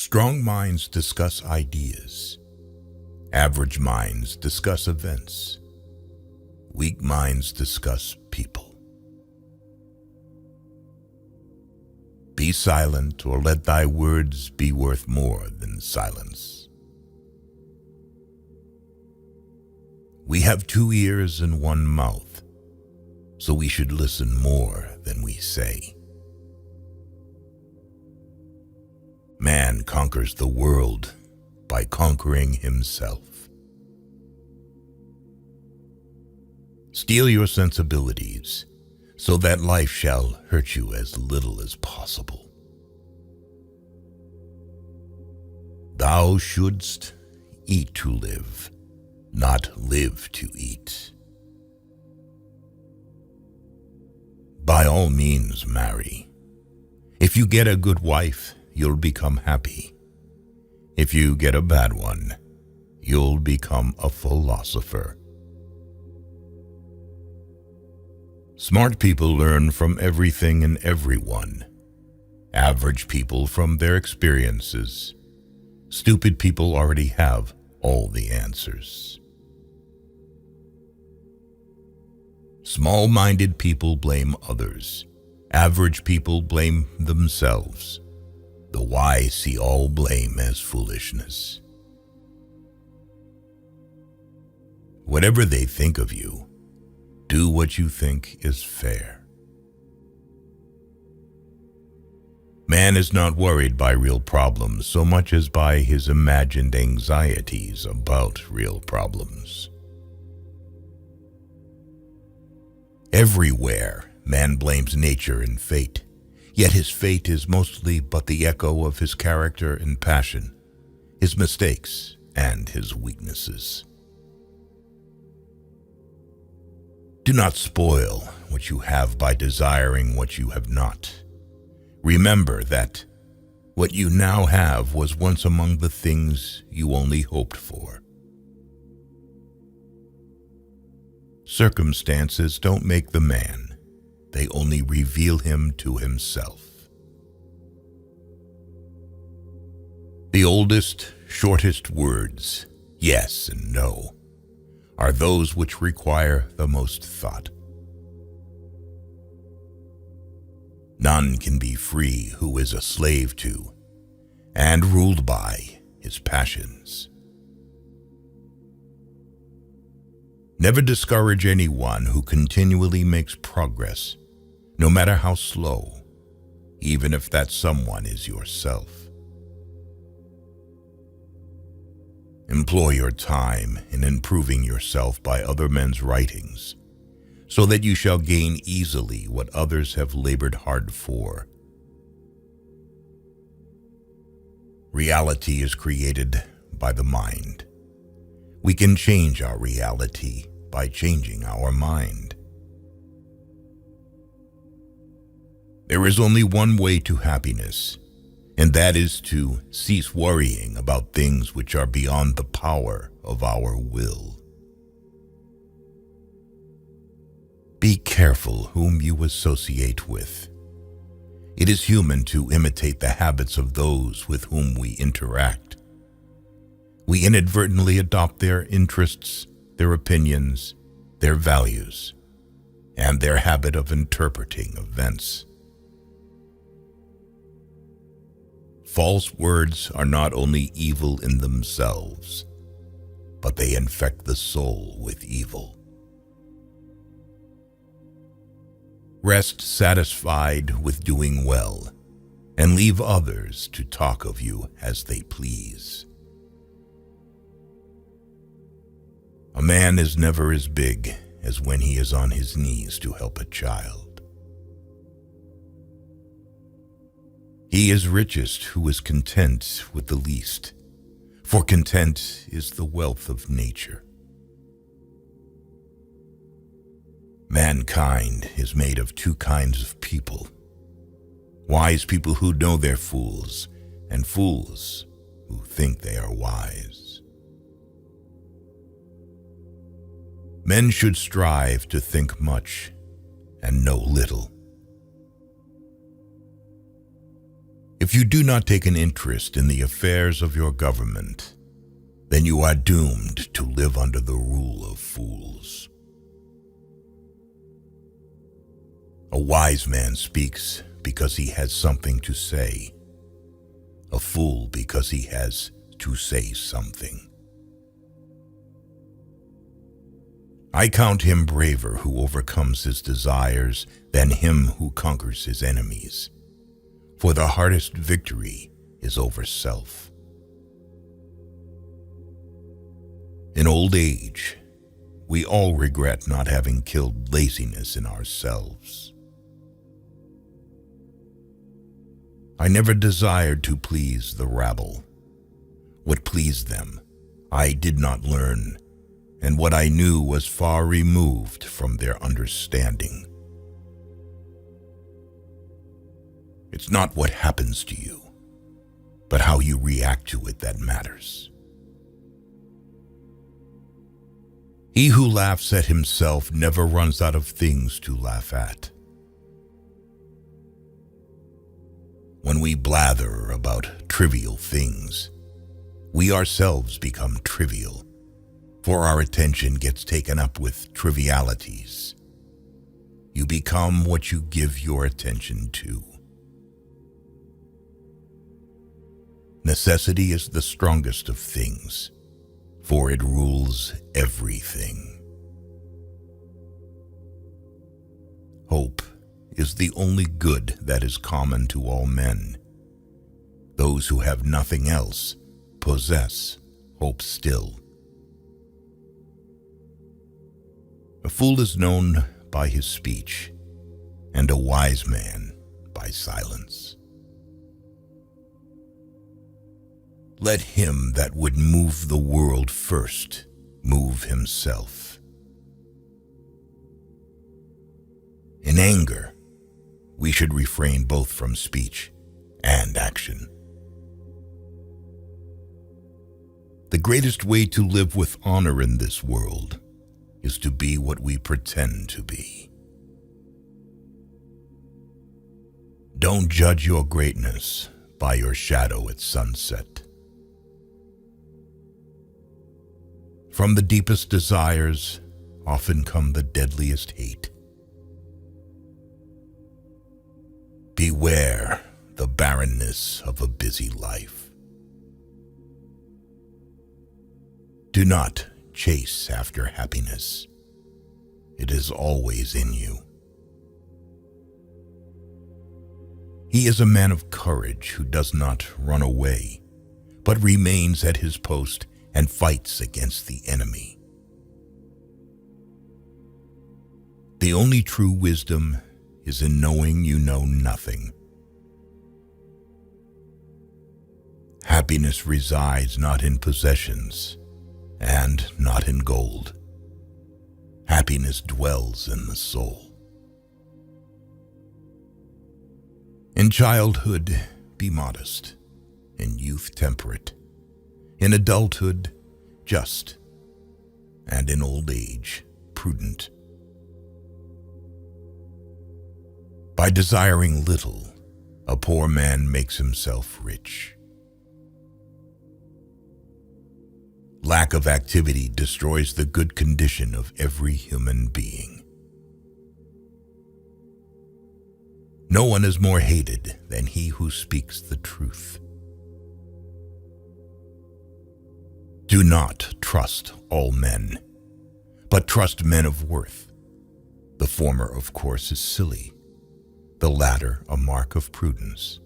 Strong minds discuss ideas. Average minds discuss events. Weak minds discuss people. Be silent, or let thy words be worth more than silence. We have 2 ears and 1 mouth, so we should listen more than we say. Man conquers the world by conquering himself. Steel your sensibilities, so that life shall hurt you as little as possible. Thou shouldst eat to live, not live to eat. By all means, marry. If you get a good wife, you'll become happy. If you get a bad one, you'll become a philosopher. Smart people learn from everything and everyone. Average people from their experiences. Stupid people already have all the answers. Small-minded people blame others. Average people blame themselves. The wise see all blame as foolishness. Whatever they think of you, do what you think is fair. Man is not worried by real problems so much as by his imagined anxieties about real problems. Everywhere, man blames nature and fate, yet his fate is mostly but the echo of his character and passion, his mistakes and his weaknesses. Do not spoil what you have by desiring what you have not. Remember that what you now have was once among the things you only hoped for. Circumstances don't make the man, they only reveal him to himself. The oldest, shortest words, yes and no, are those which require the most thought. None can be free who is a slave to and ruled by his passions. Never discourage anyone who continually makes progress, no matter how slow, even if that someone is yourself. Employ your time in improving yourself by other men's writings, so that you shall gain easily what others have labored hard for. Reality is created by the mind. We can change our reality by changing our mind. There is only one way to happiness, and that is to cease worrying about things which are beyond the power of our will. Be careful whom you associate with. It is human to imitate the habits of those with whom we interact. We inadvertently adopt their interests, their opinions, their values, and their habit of interpreting events. False words are not only evil in themselves, but they infect the soul with evil. Rest satisfied with doing well, and leave others to talk of you as they please. A man is never as big as when he is on his knees to help a child. He is richest who is content with the least, for content is the wealth of nature. Mankind is made of 2 kinds of people: wise people who know they're fools, and fools who think they are wise. Men should strive to think much and know little. If you do not take an interest in the affairs of your government, then you are doomed to live under the rule of fools. A wise man speaks because he has something to say. A fool because he has to say something. I count him braver who overcomes his desires than him who conquers his enemies. For the hardest victory is over self. In old age, we all regret not having killed laziness in ourselves. I never desired to please the rabble. What pleased them, I did not learn, and what I knew was far removed from their understanding. It's not what happens to you, but how you react to it that matters. He who laughs at himself never runs out of things to laugh at. When we blather about trivial things, we ourselves become trivial, for our attention gets taken up with trivialities. You become what you give your attention to. Necessity is the strongest of things, for it rules everything. Hope is the only good that is common to all men. Those who have nothing else possess hope still. A fool is known by his speech, and a wise man by silence. Let him that would move the world first move himself. In anger, we should refrain both from speech and action. The greatest way to live with honor in this world is to be what we pretend to be. Don't judge your greatness by your shadow at sunset. From the deepest desires often come the deadliest hate. Beware the barrenness of a busy life. Do not chase after happiness. It is always in you. He is a man of courage who does not run away, but remains at his post and fights against the enemy. The only true wisdom is in knowing you know nothing. Happiness resides not in possessions and not in gold. Happiness dwells in the soul. In childhood, be modest. In youth, temperate. In adulthood, just. And in old age, prudent. By desiring little, a poor man makes himself rich. Lack of activity destroys the good condition of every human being. No one is more hated than he who speaks the truth. Do not trust all men, but trust men of worth. The former, of course, is silly, the latter a mark of prudence.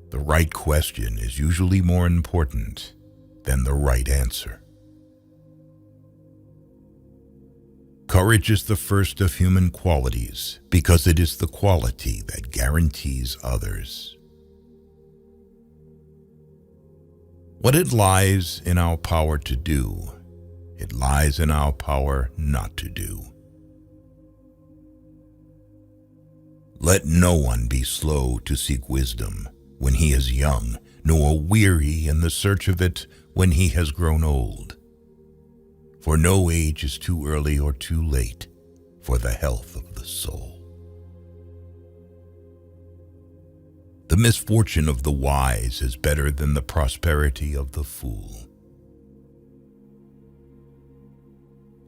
The right question is usually more important than the right answer. Courage is the first of human qualities because it is the quality that guarantees others. What it lies in our power to do, it lies in our power not to do. Let no one be slow to seek wisdom when he is young, nor weary in the search of it when he has grown old. For no age is too early or too late for the health of the soul. The misfortune of the wise is better than the prosperity of the fool.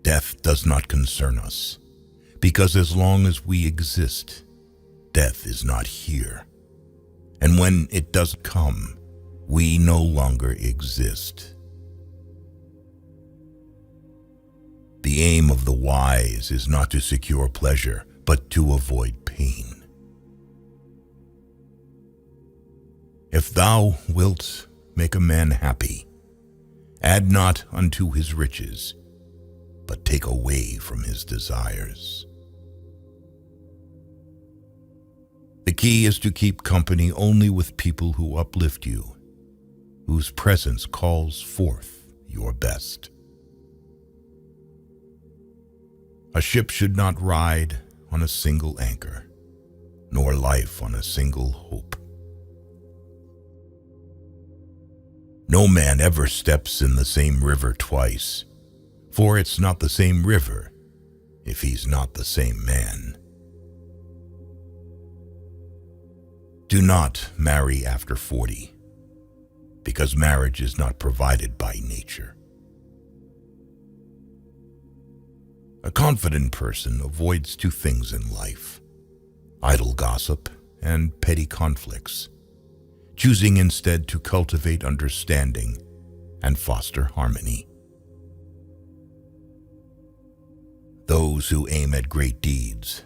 Death does not concern us, because as long as we exist, death is not here. And when it does come, we no longer exist. The aim of the wise is not to secure pleasure, but to avoid pain. If thou wilt make a man happy, add not unto his riches, but take away from his desires. The key is to keep company only with people who uplift you, whose presence calls forth your best. A ship should not ride on a single anchor, nor life on a single hope. No man ever steps in the same river twice, for it's not the same river if he's not the same man. Do not marry after 40, because marriage is not provided by nature. A confident person avoids two things in life: idle gossip and petty conflicts, choosing instead to cultivate understanding and foster harmony. Those who aim at great deeds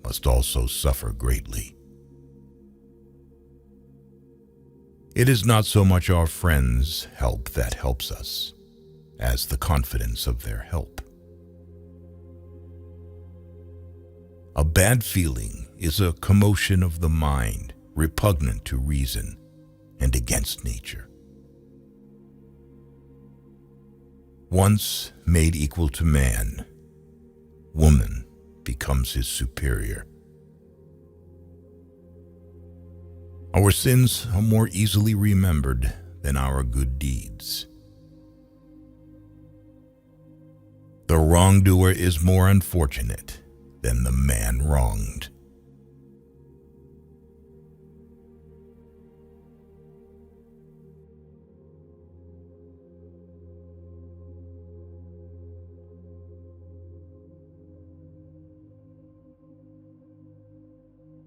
must also suffer greatly. It is not so much our friends' help that helps us, as the confidence of their help. A bad feeling is a commotion of the mind, repugnant to reason and against nature. Once made equal to man, woman becomes his superior. Our sins are more easily remembered than our good deeds. The wrongdoer is more unfortunate than the man wronged.